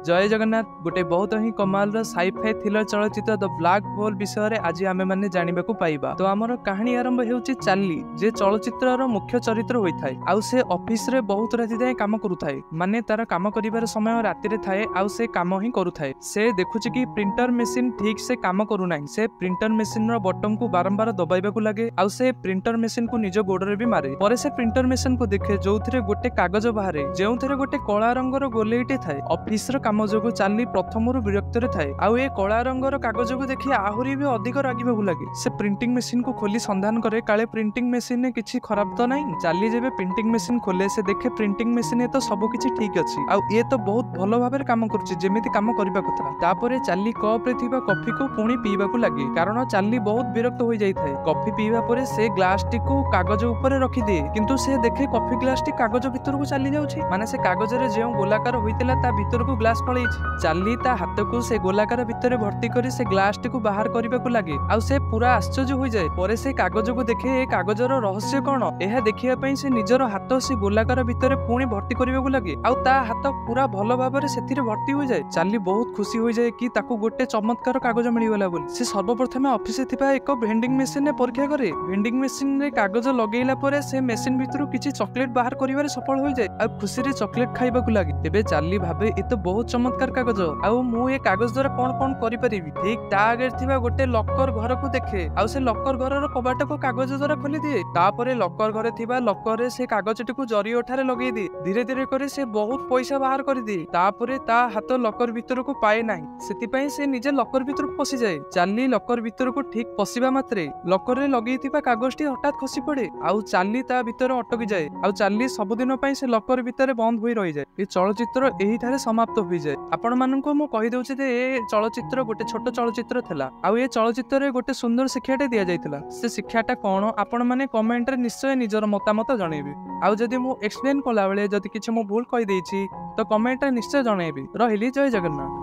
जय जगन्नाथ गोटे बहुत ही कमाल साइफाई थ्रिलर चलचित्र द ब्लैक होल विषय आज आम मैंने जानवा पाइबा। तो आमर कहानी आरंभ होउछि चार्ली जे चलचित्र मुख्य चरित्र होता है। आउ से ऑफिस रे बहुत राति जाए काम करुए, माने तार काम करिवार समय राति रे थाए। आउ से काम ही करुए। से देखुछि कि प्रिंटर मेसिन ठीक से काम करूना। से प्रिंटर मेसिन रो बटन को बारंबार दबाइबाकू लगे। आउ से प्रिंटर मेसिन को निज गोड़े भी मारे। पर से प्रिंटर मेसिन को देखे जो गोटे कागज बाहर जो गोटे कला रंगर गोलेटे थाए। ऑफिस काम जो चार्ली प्रथम विरक्त थाए। आउ ए कला रंगर कागज को देखि आहरी भी अधिक रागिबाकू लगे। से प्रिंटिंग मेसिन को खोली संधान करे काले प्रिंटिंग मेसिन ने किछि खराब तो नहीं। चार्ली जेबे प्रिंटिंग मेसिन खोले से देखे प्रिंटिंग मेसिन तो सब किछि ठीक अछि। आउ ए तो बहुत भलो भाबरे काम करूछि जेमिति काम करबा कथा। तापरे चार्ली कप रे थिबा कॉफी को पुणी पीबाकू लगे, कारण चार्ली बहुत विरक्त हो जाई थाए। कॉफी पीबा परे से ग्लास टी को कागज ऊपर रखि दे, किंतु से देखे कॉफी ग्लास टी कागज भीतर को चली जाउछि। माने से कागज रे जेउ गोलाकार होइतिला ता भीतर को ग्लास पळै। चार्ली ता हाथ को से गोलाकार भितर भर्ती करी से ग्लास टी को बाहर करबाकू लगे। आउ से पूरा आश्चर्य हो जाए। परे से कागज को देखे ए कागजर रहस्य कोन एहा देखिया पई से निजर हाथ से गोलाकार भितर पुणी भर्ती करबाकू लगे। आउ ता हाथ पूरा भलो भाबरे सेथिरे भर्ती हो जाए। चार्ली बहुत खुशी हो जाए कि ताकू गोटे चमत्कार कागज मिली गला बोली। से सर्वप्रथम ऑफिस रे थिबा एक वेंडिंग मशीन रे परीक्षा करे। वेंडिंग मशीन रे कागज लगेइला परे से मशीन भितरु किछि चॉकलेट बाहर करिवारे सफल हो जाए। आ खुशी रे चॉकलेट खाइबाकू लागे। तेबे चार्ली भाबे ए तो बहुत चमत्कार कागज। आउ मु ए कागज द्वारा कोन करि परिबी। ठीक ता आगे थिबा गोटे लॉकर घर को देखे। आउ से लॉकर घर रो कबाट को कागज द्वारा खोली दिए। तापरे लॉकर घरे थिबा लॉकर रे से कागजटी को जरी ओठारे लगेई दे। धीरे धीरे करे से बहुत पैसा बाहर कर दे। तापरे ता हाथ लॉकर भीतर को पाए नाही, सेति पई से निजे लॉकर भीतर को पसी जाए। चार्ली लॉकर भीतर को ठीक पसिबा मात्रे लॉकर रे लगेई थिबा कागजटी हठात खसी पड़े। आउ चार्ली ता भीतर अटकी जाए। आउ चार्ली सब दिन पई से लॉकर भीतर बंद होई रहि जाए। ए चलचित्र एही थारे समाप्त होई जाए। आपण माननको मु कहि दउछि जे ए चलचित्र गोटे छोट चलचित्र थिला। आउ ए चलचित्र रे गोटे सुंदर शिक्षाटे दिया जाइतिला। से शिक्षाटा कोन आपण माने कमेंट रे निश्चय निजर मतामत जणेबी। आउ जदि मु एक्सप्लेन कला बेले जदि किछ मु भूल कहि देछि तो कमेंट रे निश्चय जणेबी। रहिली जय जगन्नाथ।